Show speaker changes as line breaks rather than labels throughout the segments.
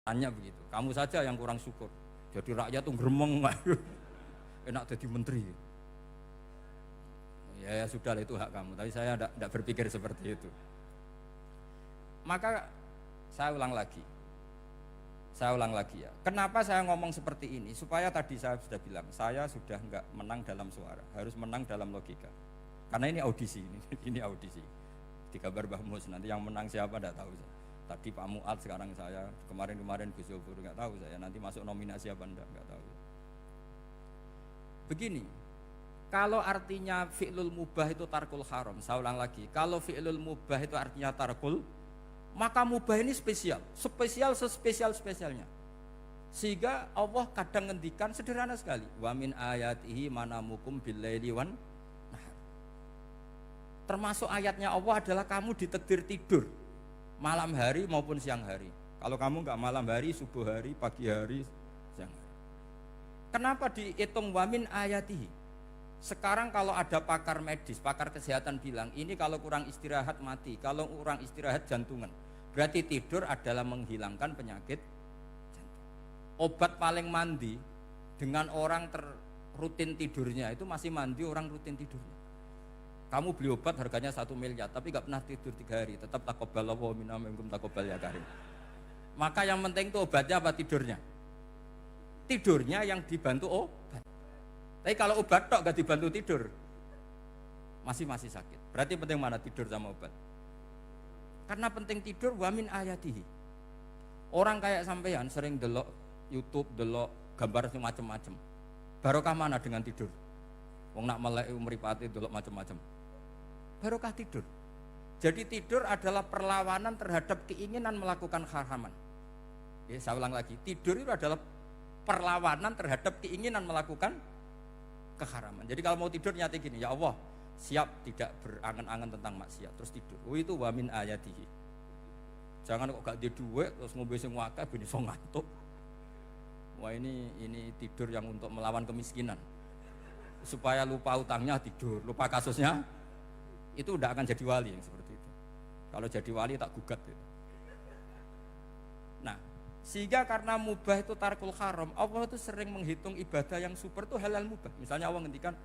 Tanya begitu, kamu saja yang kurang syukur. Jadi rakyat tuh gremeng, enak jadi menteri. Ya sudah lah, itu hak kamu. Tapi saya tidak berpikir seperti itu. Maka saya ulang lagi ya. Kenapa saya ngomong seperti ini? Supaya tadi saya sudah bilang, saya sudah nggak menang dalam suara, harus menang dalam logika. Karena ini audisi, ini audisi. Di kabar Mbah Mus, nanti yang menang siapa tidak tahu saya. Tadi Pak Mu'ad, sekarang saya, kemarin Gus Yofur, nggak tahu saya, nanti masuk nominasi apa nggak tahu. Begini, kalau artinya fi'lul mubah itu tarkul haram, saya ulang lagi, kalau fi'lul mubah itu artinya tarkul, maka mubah ini spesial sespesialnya. Sehingga Allah kadang ngendikan sederhana sekali, wa min ayatihi manamukum billaili wan nahar. Termasuk ayatnya Allah adalah kamu ditakdir tidur malam hari maupun siang hari. Kalau kamu nggak malam hari, subuh hari, pagi hari, siang hari. Kenapa dihitung wamin ayatihi? Sekarang kalau ada pakar medis, pakar kesehatan bilang, ini kalau kurang istirahat mati, kalau kurang istirahat jantungan. Berarti tidur adalah menghilangkan penyakit jantung. Obat paling mandi dengan orang rutin tidurnya, itu masih mandi orang rutin tidurnya. Kamu beli obat harganya 1 miliar, tapi gak pernah tidur 3 hari, tetap taqabbalallahu minna minkum taqabbal ya karim. Maka yang penting itu obatnya apa tidurnya? Tidurnya yang dibantu obat. Tapi kalau obat tok gak dibantu tidur, masih sakit. Berarti penting mana tidur sama obat? Karena penting tidur wamin ayatihi. Orang kayak sampean sering delok YouTube, delok gambar macam-macam. Barokah mana dengan tidur? Wong nak melek mripate delok macam-macam. Barokah tidur. Jadi tidur adalah perlawanan terhadap keinginan melakukan haraman. Ya, saya ulang lagi, tidur itu adalah perlawanan terhadap keinginan melakukan keharaman. Jadi kalau mau tidur nyati gini, ya Allah, siap tidak berangan-angan tentang maksiat, terus tidur. Oh itu wa min ayatihi. Jangan kok gak di duit terus ngombe sing akeh ben iso ngantuk. Wah ini tidur yang untuk melawan kemiskinan. Supaya lupa utangnya tidur, lupa kasusnya, itu udah akan jadi wali yang seperti itu. Kalau jadi wali tak gugat gitu. Nah, sehingga karena mubah itu tarkul haram, Allah itu sering menghitung ibadah yang super itu halal mubah. Misalnya Allah ngendikan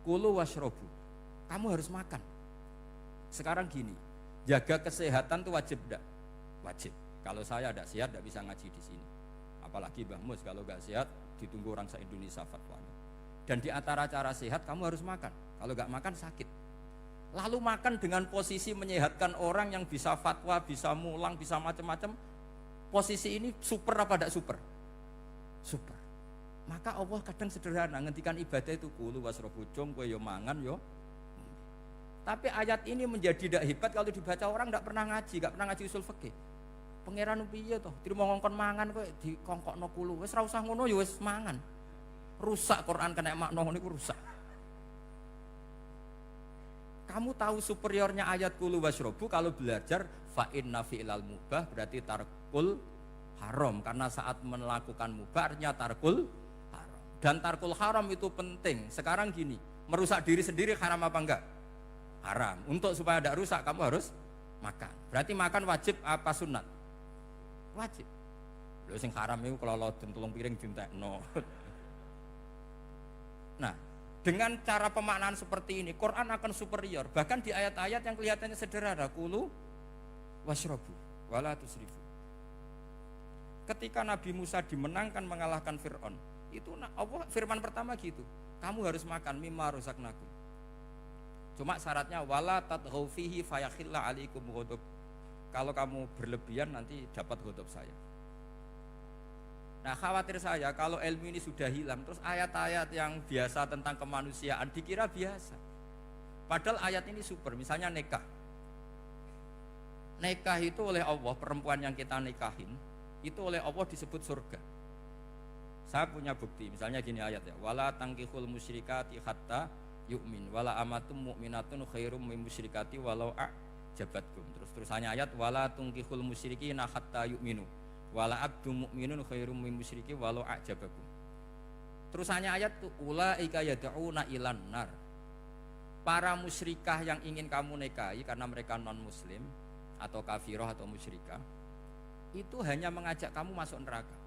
kulu washrobu, kamu harus makan. Sekarang gini, jaga kesehatan itu wajib enggak? Wajib. Kalau saya tidak sehat tidak bisa ngaji di sini. Apalagi Mbah Mus kalau nggak sehat ditunggu orang se-Indonesia fatwanya. Dan di antara cara sehat kamu harus makan. Kalau nggak makan sakit. Lalu makan dengan posisi menyehatkan orang yang bisa fatwa, bisa mulang, bisa macam-macam. Posisi ini super apa tidak super? Super. Maka Allah kadang sederhana ngendikan ibadah itu kulu wasrobu jong kowe yo mangan yo. Tapi ayat ini menjadi tidak hebat kalau dibaca orang tidak pernah ngaji usul fikih. Pangeran piye toh? Trimo ngongkon mangan kowe dikongkokno kulu. Wis ora usah ngono ya wis mangan. Rusak Quran kena makna niku rusak. Kamu tahu superiornya ayat kulu wasrobu kalau belajar fa inna fi'lal mubah berarti tarkul haram, karena saat melakukan mubah artinya tarkul haram. Dan tarkul haram itu penting. Sekarang gini, merusak diri sendiri haram apa enggak? Haram. Untuk supaya tidak rusak kamu harus makan. Berarti makan wajib apa sunat? Wajib. Lho sing haram itu kalau loden tulung piring dintekno. Nah, dengan cara pemaknaan seperti ini, Quran akan superior. Bahkan di ayat-ayat yang kelihatannya sederhana, kulu washrobu wala tusrifu. Ketika Nabi Musa dimenangkan mengalahkan Fir'aun, itu Allah firman pertama gitu, kamu harus makan mimma razaqnakum. Cuma syaratnya wala tadghaw fihi fayakhilla alaikum ghadab. Kalau kamu berlebihan nanti dapat ghadab saya. Nah khawatir saya kalau ilmu ini sudah hilang, terus ayat-ayat yang biasa tentang kemanusiaan dikira biasa. Padahal ayat ini super, misalnya nikah. Nikah itu oleh Allah, perempuan yang kita nikahin, itu oleh Allah disebut surga. Saya punya bukti, misalnya gini ayat ya, wala tangkihul musyrikati hatta yu'min, wala amatum mu'minatun khairum min musyrikati walau a'jabatkum. Terusannya ayat, wala tangkihul musyrikina hatta yu'minu, wala abdu mu'minun khairum min musyriki walau a'jabakum. Terusannya ayat tuh ulaika yad'una ilan nar. Para musyrikah yang ingin kamu nikahi karena mereka non muslim atau kafirah atau musyrikah, itu hanya mengajak kamu masuk neraka.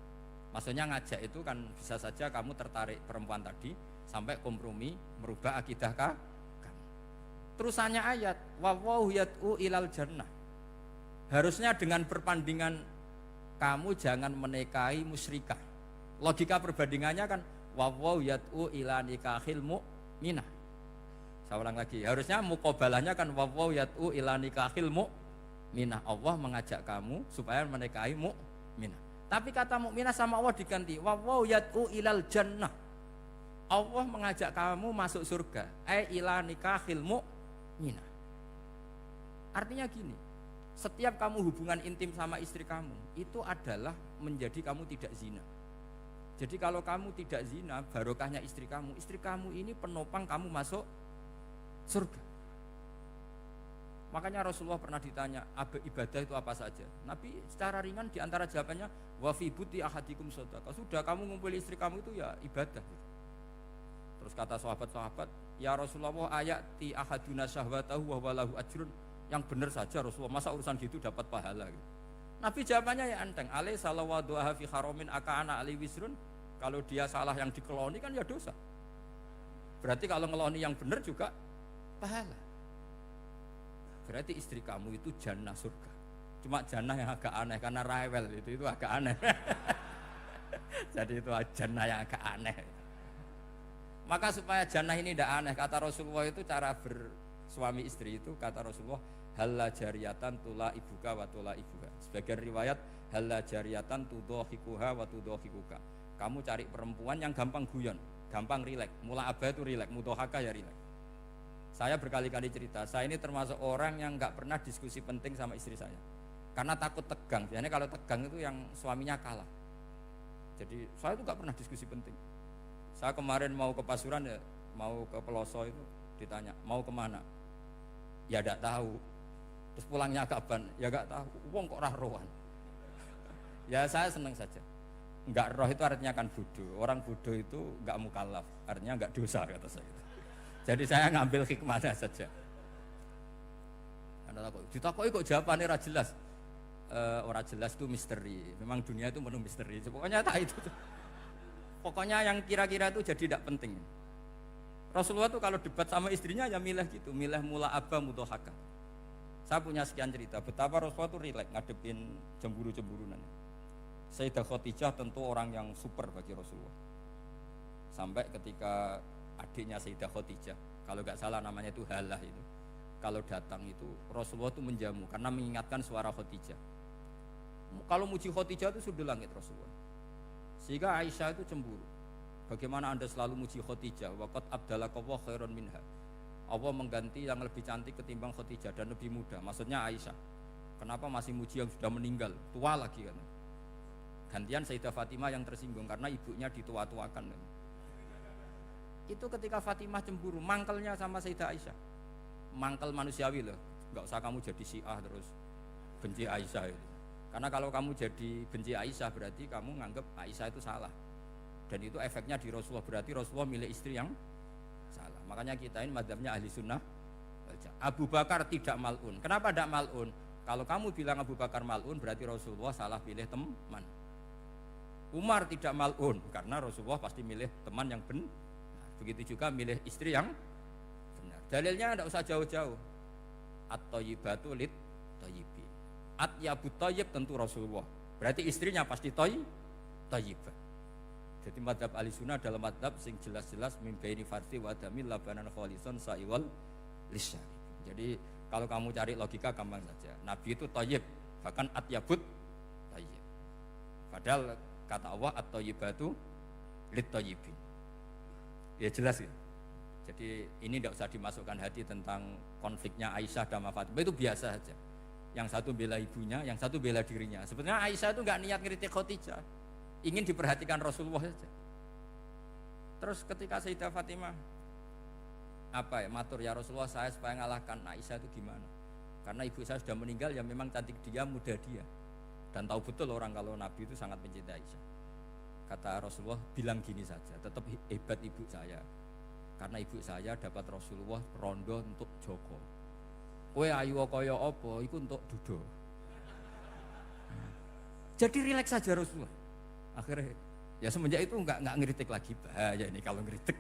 Maksudnya ngajak itu kan bisa saja kamu tertarik perempuan tadi sampai kompromi merubah akidah kamu. Terusannya ayat wallahu yad'u ilal jannah. Harusnya dengan perbandingan kamu jangan menikahi musyrikah. Logika perbandingannya kan wallahu yad'u ila nikahil mu'minah. Saya ulang lagi, harusnya muqabalahnya kan wallahu yad'u ila nikahil mu'minah. Allah mengajak kamu supaya menikahi mu'minah. Tapi kata mukminah sama Allah diganti wallahu yad'u ilal jannah. Allah mengajak kamu masuk surga. Ila nikahil mu'minah. Artinya gini, setiap kamu hubungan intim sama istri kamu itu adalah menjadi kamu tidak zina. Jadi kalau kamu tidak zina, barokahnya istri kamu ini penopang kamu masuk surga. Makanya Rasulullah pernah ditanya, ibadah itu apa saja? Nabi secara ringan diantara jawabannya, wa fi buti ahadikum shadaqah. Sudah kamu ngumpul istri kamu itu ya ibadah. Terus kata sahabat-sahabat, ya Rasulullah ayati ahaduna syahwatahu wa walahu ajrun. Yang benar saja Rasulullah, masa urusan gitu dapat pahala gitu. Nabi jawabannya ya enteng, alai salawaduha fi haramin aka'ana ali wisrun. Kalau dia salah yang dikeloni kan ya dosa. Berarti kalau ngeloni yang benar juga pahala. Berarti istri kamu itu jannah surga. Cuma jannah yang agak aneh karena rewel itu agak aneh. Jadi itu jannah yang agak aneh. Maka supaya jannah ini tidak aneh, kata Rasulullah itu cara bersuami istri itu kata Rasulullah halla jariyatan tula ibuka wa tula ibuka. Sebagian riwayat halla jariyatan tudhahikuha wa tudhahikuka. Kamu cari perempuan yang gampang guyon, gampang rileks. Mula abah itu rileks, mudhahaka ya rileks. Saya berkali-kali cerita, saya ini termasuk orang yang nggak pernah diskusi penting sama istri saya, karena takut tegang. Biasanya kalau tegang itu yang suaminya kalah. Jadi saya itu nggak pernah diskusi penting. Saya kemarin mau ke Pasuruan ya, mau ke Peloso itu ditanya mau kemana, ya nggak tahu. Terus pulangnya kapan, ya nggak tahu. Wong kok roh-rohan. Ya saya seneng saja. Nggak roh itu artinya kan bodoh. Orang bodoh itu nggak mukallaf, artinya nggak dosa kata saya. Jadi saya ngambil hikmahnya saja. Ditakoi kok jawabannya ora jelas. Ora jelas itu misteri. Memang dunia itu penuh misteri. Pokoknya tak itu. Pokoknya yang kira-kira itu jadi tidak penting. Rasulullah tuh kalau debat sama istrinya ya milih gitu, milih mula abah mudhahaka. Saya punya sekian cerita betapa Rasulullah tuh rileks ngadepin cemburu-cemburunan. Sayyidah Khadijah tentu orang yang super bagi Rasulullah. Sampai ketika adiknya Sayyidah Khadijah, kalau nggak salah namanya itu Halah itu, kalau datang itu Rasulullah itu menjamu karena mengingatkan suara Khadijah. Kalau muji Khadijah itu sudah langit Rasulullah. Sehingga Aisyah itu cemburu. Bagaimana Anda selalu muji Khadijah? Waqad abdalakallahu khairan minha. Allah mengganti yang lebih cantik ketimbang Khadijah dan lebih muda. Maksudnya Aisyah. Kenapa masih muji yang sudah meninggal? Tua lagi kan. Gantian Sayyidah Fatimah yang tersinggung karena ibunya ditua-tuakan. Itu ketika Fatimah cemburu, mangkelnya sama Sayyidah Aisyah. Mangkel manusiawi loh. Enggak usah kamu jadi Syiah terus benci Aisyah itu. Karena kalau kamu jadi benci Aisyah berarti kamu nganggap Aisyah itu salah. Dan itu efeknya di Rasulullah, berarti Rasulullah milih istri yang salah. Makanya kita ini madzhabnya ahli sunnah. Abu Bakar tidak mal'un. Kenapa tidak mal'un? Kalau kamu bilang Abu Bakar mal'un berarti Rasulullah salah pilih teman. Umar tidak mal'un karena Rasulullah pasti milih teman yang benar. Begitu juga milih istri yang benar. Dalilnya tidak usah jauh-jauh. At-thayyibatu lit-thayyibin. At-yabut thayyib tentu Rasulullah. Berarti istrinya pasti thayyibah. Jadi madzhab ahli sunnah dalam madzhab sing jelas-jelas min baini farsi wa damil labanan khalisan sa'iwal lisyari. Jadi kalau kamu cari logika gampang saja. Nabi itu thayyib, bahkan at-yabut thayyib. Padahal kata Allah at-thayyibatu lit-thayyibin. Ya jelas ya. Jadi ini tidak usah dimasukkan hati tentang konfliknya Aisyah dan Fatimah, itu biasa saja. Yang satu bela ibunya, yang satu bela dirinya. Sebenarnya Aisyah itu nggak niat ngeritik Khadijah, ingin diperhatikan Rasulullah saja. Terus ketika Sayyidah Fatimah matur ya Rasulullah, saya supaya ngalahkan Aisyah itu gimana? Karena ibu saya sudah meninggal, ya memang cantik dia, muda dia, dan tahu betul orang kalau Nabi itu sangat mencintai Aisyah. Kata Rasulullah, bilang gini saja, tetap hebat ibu saya, karena ibu saya dapat Rasulullah rondo untuk Joko. Kowe ayu kaya apa iku untuk dudo. Jadi rileks saja Rasulullah. Akhirnya ya semenjak itu nggak ngeritik lagi, bahaya ini kalau ngeritik.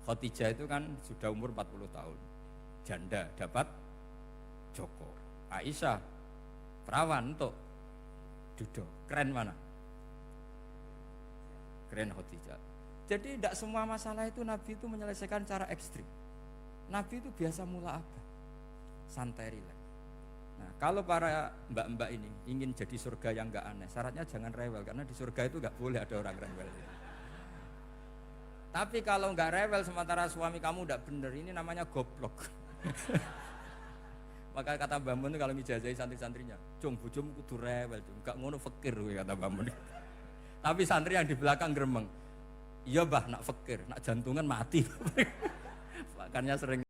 Khadijah itu kan sudah umur 40 tahun, janda dapat Joko. Aisyah perawan untuk Dudo, keren mana? Keren Khadijah. Jadi tidak semua masalah itu Nabi itu menyelesaikan cara ekstrim. Nabi itu biasa mula apa? Santai rileks. Nah, kalau para mbak-mbak ini ingin jadi surga yang enggak aneh, syaratnya jangan rewel, karena di surga itu enggak boleh ada orang rewel. Tapi kalau enggak rewel sementara suami kamu enggak bener, ini namanya goblok. Maka kata Mbah Mun kalau ngijazahi santri-santrinya, "Cung, bojomu kudu rewel, cung. Enggak ngono fakir," kata Mbah Mun. Tapi santri yang di belakang gremeng, "Iya, Mbah, nak fakir, nak jantungan mati." Makanya sering